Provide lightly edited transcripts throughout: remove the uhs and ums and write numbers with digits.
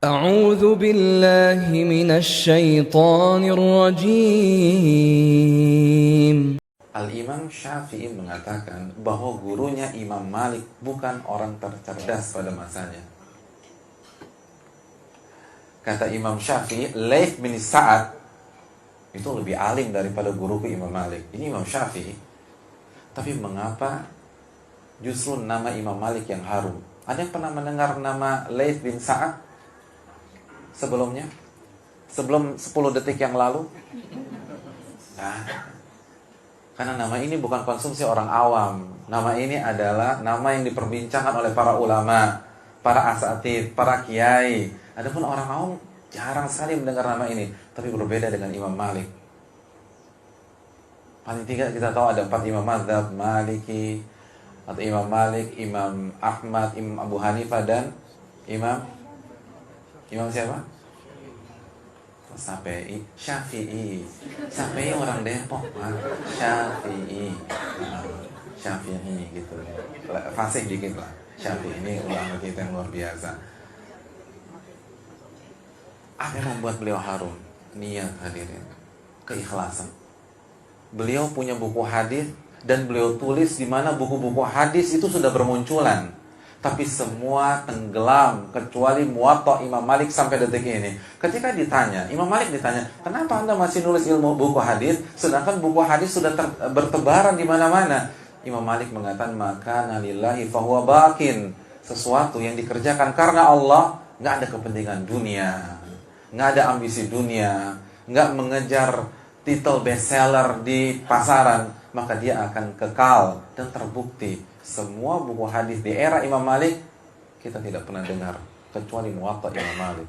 أعوذ بالله من الشيطان الرجيم. Al-Imam Syafi'i mengatakan bahwa gurunya Imam Malik bukan orang tercerdas pada masanya. Kata Imam Syafi'i, Laits bin Sa'ad itu lebih alim daripada guruku Imam Malik. Ini Imam Syafi'i. Tapi mengapa justru nama Imam Malik yang harum? Ada yang pernah mendengar nama Laits bin Sa'ad sebelumnya? Sebelum 10 detik yang lalu? Nah, karena nama ini bukan konsumsi orang awam. Nama ini adalah nama yang diperbincangkan oleh para ulama, para asatidz, para kiai. Adapun orang awam jarang sekali mendengar nama ini. Tapi berbeda dengan Imam Malik. Paling tidak kita tahu ada 4 imam mazhab, Maliki, atau Imam Malik, Imam Ahmad, Imam Abu Hanifah, dan Imam siapa? Syafi'i orang Depok, Pak. Syafi'i gitu. Fasih dikit lah. Syafi'i ini ulama kita yang luar biasa. Apa yang membuat beliau harum? Niat, hadirin. Keikhlasan. Beliau punya buku hadis dan beliau tulis di mana buku-buku hadis itu sudah bermunculan. Tapi semua tenggelam kecuali Muwatta Imam Malik sampai detik ini. Ketika ditanya, Imam Malik ditanya, kenapa Anda masih nulis ilmu buku hadis sedangkan buku hadis sudah bertebaran di mana-mana? Imam Malik mengatakan, maka nalillahi fahuwa bakin. Sesuatu yang dikerjakan karena Allah, nggak ada kepentingan dunia, nggak ada ambisi dunia, nggak mengejar titel bestseller di pasaran, maka dia akan kekal. Dan terbukti semua buku hadis di era Imam Malik kita tidak pernah dengar kecuali Muwatta Imam Malik.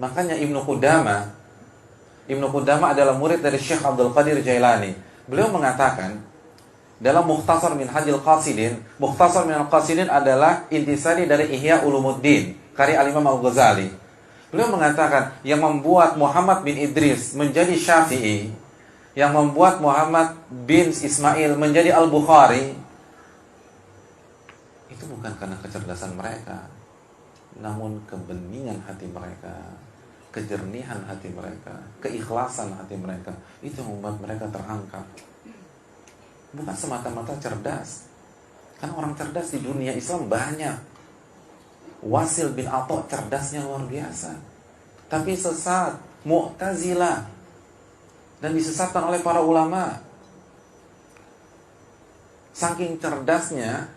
Makanya Ibnu Qudamah adalah murid dari Syekh Abdul Qadir Jailani. Beliau mengatakan dalam Mukhtasar Minhajul Qasidin, Mukhtasar Minhajul Qasidin adalah intisari dari Ihya Ulumuddin karya Al-Imam Al-Ghazali. Beliau mengatakan yang membuat Muhammad bin Idris menjadi Syafi'i, yang membuat Muhammad bin Ismail menjadi Al-Bukhari, itu bukan karena kecerdasan mereka, namun kebeningan hati mereka, kejernihan hati mereka, keikhlasan hati mereka. Itu yang membuat mereka terangkat. Bukan semata-mata cerdas. Karena orang cerdas di dunia Islam banyak. Wasil bin Atha cerdasnya luar biasa, tapi sesat, Mu'tazilah, dan disesatkan oleh para ulama. Saking cerdasnya,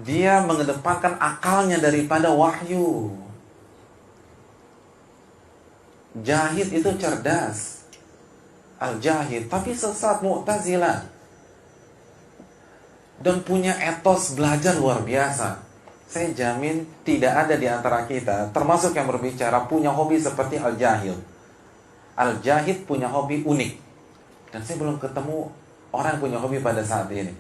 dia mengedepankan akalnya daripada wahyu. Jahid itu cerdas, Al-Jahid, tapi sesat, Mu'tazilah, dan punya etos belajar luar biasa. Saya jamin tidak ada di antara kita, termasuk yang berbicara, punya hobi seperti Al-Jahid. Al-Jahid punya hobi unik. Dan saya belum ketemu orang yang punya hobi pada saat ini.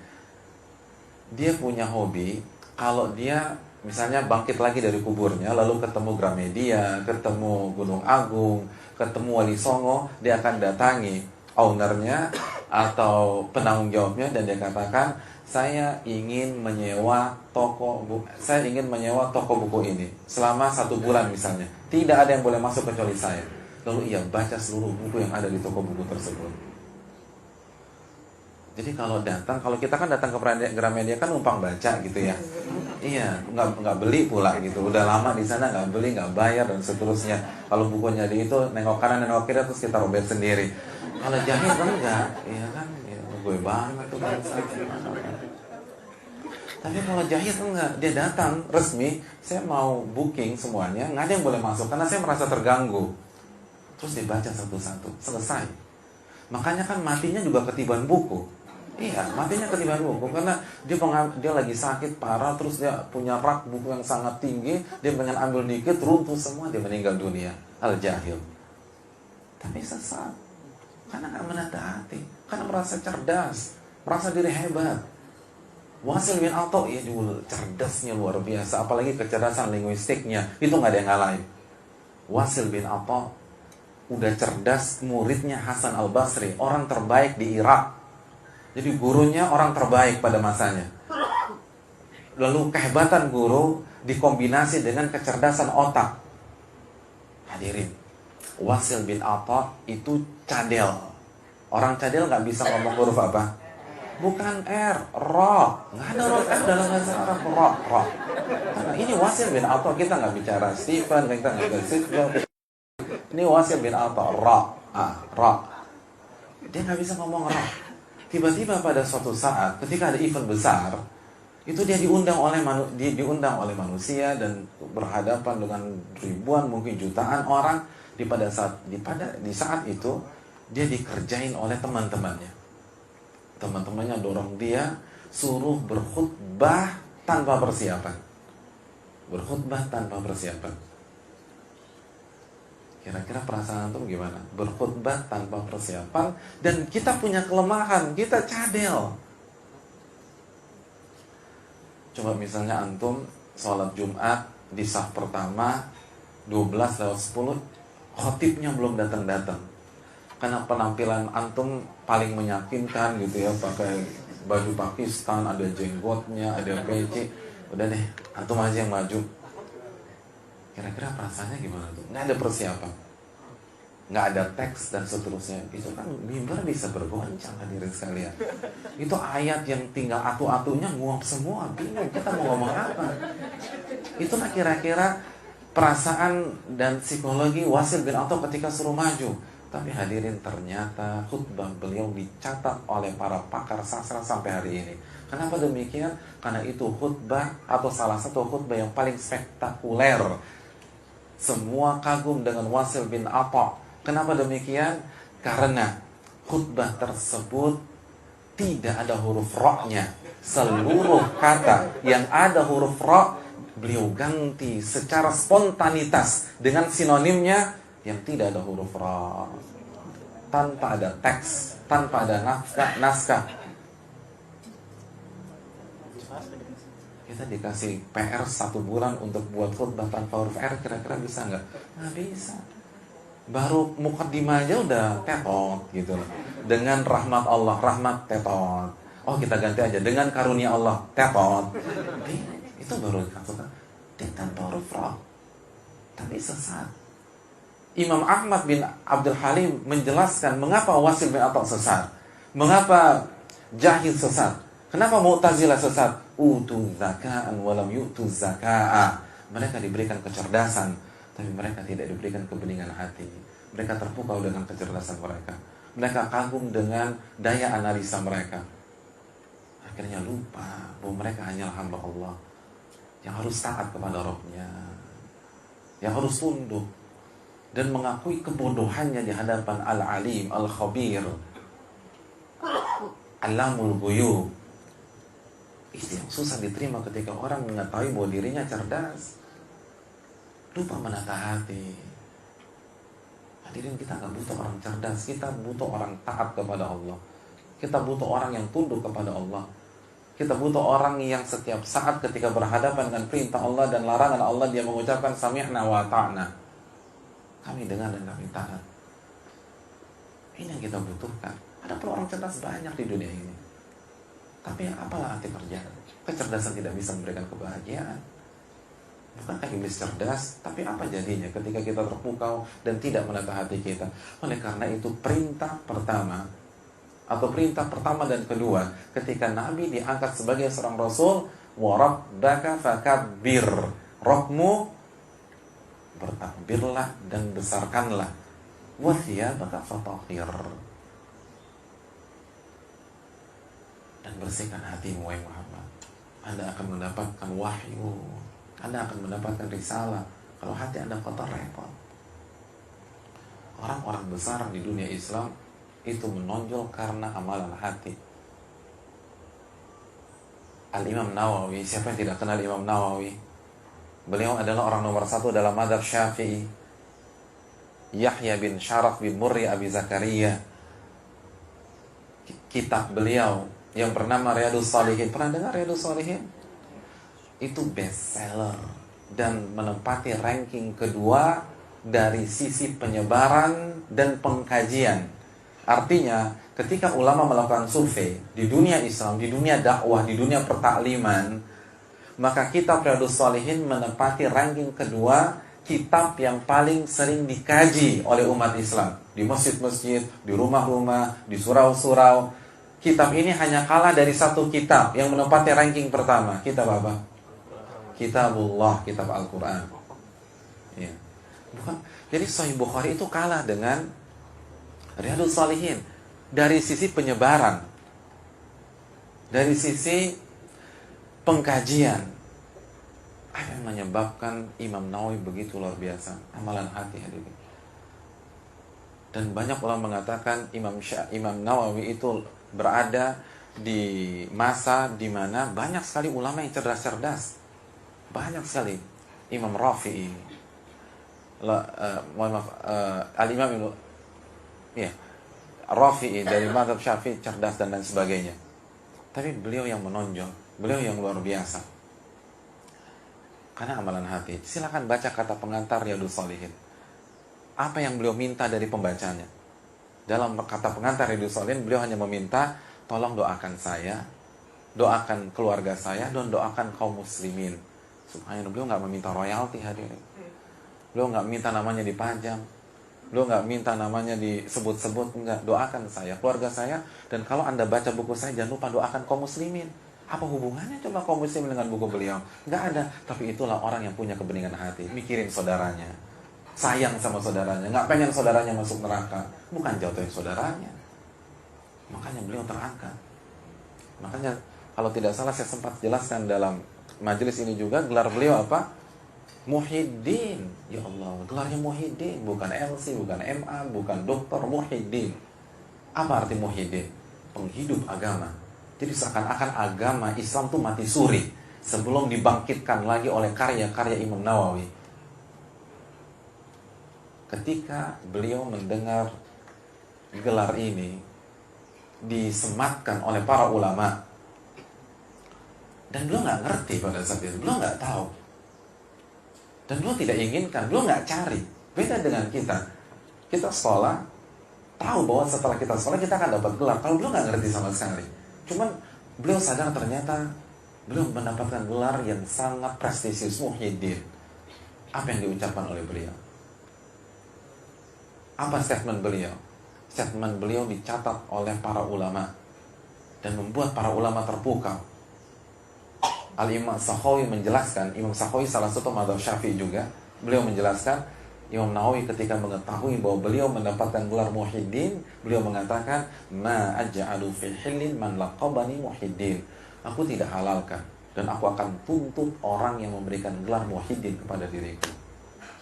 Dia punya hobi, kalau dia misalnya bangkit lagi dari kuburnya, lalu ketemu Gramedia, ketemu Gunung Agung, ketemu Wali Songo, dia akan datangi ownernya atau penanggung jawabnya dan dia katakan, saya ingin menyewa toko buku ini selama 1 bulan misalnya. Tidak ada yang boleh masuk kecuali saya. Lalu ia baca seluruh buku yang ada di toko buku tersebut. Jadi kalau kita kan datang ke Gramedia kan numpang baca gitu ya. Iya, nggak beli pula gitu. Udah lama di sana nggak beli, nggak bayar dan seterusnya. Kalau bukunya di itu nengok kanan nengok kiri terus kita robek sendiri. Kalau Jahid kan enggak, iya kan, ya, gue banget tuh bangsa. Tapi kalau Jahid enggak, dia datang resmi, saya mau booking semuanya, nggak ada yang boleh masuk karena saya merasa terganggu. Terus dibaca satu-satu, selesai. Makanya kan matinya juga ketiban buku. Iya, matinya ketiban buku karena dia lagi sakit parah, terus dia punya rak buku yang sangat tinggi, dia pengen ambil dikit, runtuh semua, dia meninggal dunia. Al-Jahil. Tapi sesat. Karena gak menata hati, karena merasa cerdas, merasa diri hebat. Wasil bin Atha, ya juga cerdasnya luar biasa, apalagi kecerdasan linguistiknya, itu gak ada yang ngalahin. Wasil bin Atha udah cerdas, muridnya Hasan al-Basri, orang terbaik di Irak. Jadi gurunya orang terbaik pada masanya. Lalu kehebatan guru, dikombinasi dengan kecerdasan otak. Hadirin, Wasil bin Atha itu cadel. Orang cadel nggak bisa ngomong huruf apa? Bukan R, Ro. Nggak ada huruf R dalam bahasa Arab. Ro. Karena ini Wasil bin Atha, kita nggak bicara Stephen, kita nggak bicara Stephen. Ini Wasil bin Atha, Ro. Dia nggak bisa ngomong Ro. Tiba-tiba pada suatu saat, ketika ada event besar, itu dia diundang oleh manusia dan berhadapan dengan ribuan mungkin jutaan orang. Di saat itu dia dikerjain oleh teman-temannya. Teman-temannya dorong dia suruh berkhutbah tanpa persiapan. Kira-kira perasaan antum gimana? Berkhutbah tanpa persiapan, dan kita punya kelemahan, kita cadel. Coba misalnya antum sholat Jumat di saf pertama 12:10, khotibnya belum datang. Karena penampilan antum paling meyakinkan gitu ya, pakai baju Pakistan, ada jenggotnya, ada peci. Udah deh, antum aja yang maju. Kira-kira perasaannya gimana tuh? Nggak ada persiapan, nggak ada teks dan seterusnya. Itu kan mimbar bisa bergoncang, hadirin sekalian. Itu ayat yang tinggal atu-atunya nguap semua, bingung kita mau ngomong apa. Itulah kira-kira perasaan dan psikologi Wasil bin Atha ketika suruh maju. Tapi hadirin, ternyata khutbah beliau dicatat oleh para pakar sastra sampai hari ini. Kenapa demikian? Karena itu khutbah atau salah satu khutbah yang paling spektakuler. Semua kagum dengan Wasil bin Atha. Kenapa demikian? Karena khutbah tersebut tidak ada huruf ro-nya. Seluruh kata yang ada huruf ro beliau ganti secara spontanitas dengan sinonimnya yang tidak ada huruf ro, tanpa ada teks, tanpa ada naskah. Kita dikasih PR 1 bulan untuk buat khutbah tanpa huruf R, kira-kira bisa nggak? Nggak bisa. Baru mukaddimah aja udah tetot gitu loh. Dengan rahmat Allah, rahmat tetot. Oh, kita ganti aja dengan karunia Allah, tetot. Itu baru dikatakan tanpa huruf ra. Tapi sesat. Imam Ahmad bin Abdul Halim menjelaskan mengapa Wasil bin Atha sesat. Mengapa Jahil sesat. Kenapa Mu'tazilah sesat? Utu zaka'an walam yu'tu zaka'a. Mereka diberikan kecerdasan, tapi mereka tidak diberikan kebeningan hati. Mereka terpukau dengan kecerdasan mereka. Mereka kagum dengan daya analisa mereka. Akhirnya lupa bahwa mereka hanyalah hamba Allah yang harus taat kepada Rabb-Nya, yang harus tunduk dan mengakui kebodohannya di hadapan Al-Alim, Al-Khabir, Alamul Ghuyub. Itu yang susah diterima ketika orang mengetahui bahwa dirinya cerdas, lupa menata hati. Hadirin, kita gak butuh orang cerdas, kita butuh orang taat kepada Allah. Kita butuh orang yang tunduk kepada Allah. Kita butuh orang yang setiap saat ketika berhadapan dengan perintah Allah dan larangan Allah, dia mengucapkan sami'na wa ta'na. Kami dengar dan kami taat. Ini yang kita butuhkan. Ada pun orang cerdas banyak di dunia ini, tapi apalah arti kerjaan? Kecerdasan tidak bisa memberikan kebahagiaan. Bukankah iblis cerdas? Tapi apa jadinya ketika kita terpukau dan tidak menata hati kita? Oleh karena itu perintah pertama dan kedua ketika Nabi diangkat sebagai seorang Rasul, wa rabbaka fakabbir, Rabbmu bertakbirlah dan besarkanlah, wa thiyabaka fatahhir, dan bersihkan hatimu wahai Muhammad. Anda akan mendapatkan wahyu, Anda akan mendapatkan risalah. Kalau hati Anda kotor, repot. Orang-orang besar di dunia Islam itu menonjol karena amalan hati. Al-Imam Nawawi, siapa yang tidak kenal Imam Nawawi? Beliau adalah orang nomor 1 dalam mazhab Syafi'i. Yahya bin Syaraf bin Murri Abi Zakaria. Kitab beliau yang bernama Riyadhus Shalihin, pernah dengar Riyadhus Shalihin? Itu bestseller dan menempati ranking kedua dari sisi penyebaran dan pengkajian. Artinya, ketika ulama melakukan survei di dunia Islam, di dunia dakwah, di dunia pertakliman, maka kitab Riyadhus Shalihin menempati ranking kedua kitab yang paling sering dikaji oleh umat Islam. Di masjid-masjid, di rumah-rumah, di surau-surau. Kitab ini hanya kalah dari satu kitab yang menempati ranking pertama. Kitab apa? Kitabullah, kitab Al-Quran. Ya. Bukan. Jadi Sahih Bukhari itu kalah dengan Riyadhus Shalihin dari sisi penyebaran, dari sisi pengkajian. Apa yang menyebabkan Imam Nawawi begitu luar biasa? Amalan hati hadirin. Dan banyak ulama mengatakan Imam Nawawi itu berada di masa di mana banyak sekali ulama yang cerdas-cerdas. Banyak sekali. Imam Rafi'i, Al-Imam Rafi'i dari mazhab Syafi'i cerdas dan lain sebagainya. Tapi beliau yang menonjol, beliau yang luar biasa. Karena amalan hati. Silakan baca kata pengantar Riyadhus Shalihin. Apa yang beliau minta dari pembacanya? Dalam kata pengantar Riyadhus Shalihin, beliau hanya meminta, tolong doakan saya, doakan keluarga saya, dan doakan kaum muslimin. Subhanallah, beliau nggak meminta royalti hadirin. Beliau nggak minta namanya dipajang. Beliau nggak minta namanya disebut-sebut. Enggak, doakan saya, keluarga saya. Dan kalau Anda baca buku saya, jangan lupa doakan kaum muslimin. Apa hubungannya coba kaum muslimin dengan buku beliau? Nggak ada. Tapi itulah orang yang punya kebeningan hati. Mikirin saudaranya, sayang sama saudaranya, nggak pengen saudaranya masuk neraka. Bukan jatuhin saudaranya. Makanya beliau terangkat. Makanya kalau tidak salah saya sempat jelaskan dalam majelis ini juga, gelar beliau apa? Muhyiddin. Ya Allah, gelarnya Muhyiddin, bukan MC, bukan MA, bukan dokter, Muhyiddin. Apa arti Muhyiddin? Penghidup agama. Jadi seakan-akan agama Islam itu mati suri sebelum dibangkitkan lagi oleh karya-karya Imam Nawawi. Ketika beliau mendengar gelar ini disematkan oleh para ulama, dan beliau nggak ngerti pada saat itu, beliau nggak tahu, dan beliau tidak inginkan, beliau nggak cari. Beda dengan kita sekolah, tahu bahwa setelah kita sekolah kita akan dapat gelar. Kalau beliau nggak ngerti sama sekali, cuman beliau sadar ternyata beliau mendapatkan gelar yang sangat prestisius, Muhyiddin. Apa yang diucapkan oleh beliau? Apa statement beliau? Statement beliau dicatat oleh para ulama dan membuat para ulama terpukau. Al-Imam Sakhawi menjelaskan, Imam Sakhawi salah satu mazhab Syafi'i juga, beliau menjelaskan, Imam Nawawi ketika mengetahui bahwa beliau mendapatkan gelar Muhyiddin, beliau mengatakan, ma aj'alu fi hillin man laqabani Muhyiddin. Aku tidak halalkan dan aku akan tuntut orang yang memberikan gelar Muhyiddin kepada diriku.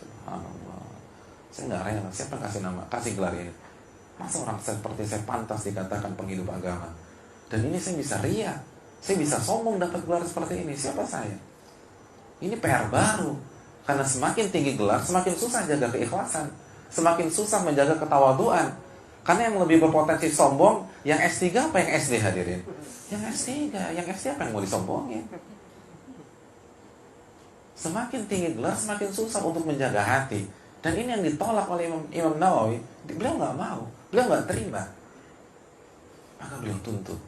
Subhanallah. Saya nggak rela, siapa kasih nama, kasih gelar ini? Masa orang seperti saya pantas dikatakan penghidup agama? Dan ini saya bisa ria, saya bisa sombong dapat gelar seperti ini. Siapa saya? Ini PR baru. Karena semakin tinggi gelar, semakin susah jaga keikhlasan, semakin susah menjaga ketawaduan. Karena yang lebih berpotensi sombong, yang S3 apa yang SD hadirin? Yang S3, yang SD apa yang mau disombongin? Semakin tinggi gelar, semakin susah untuk menjaga hati. Dan ini yang ditolak oleh Imam Nawawi. Beliau nggak mau, beliau nggak terima. Maka beliau tuntut.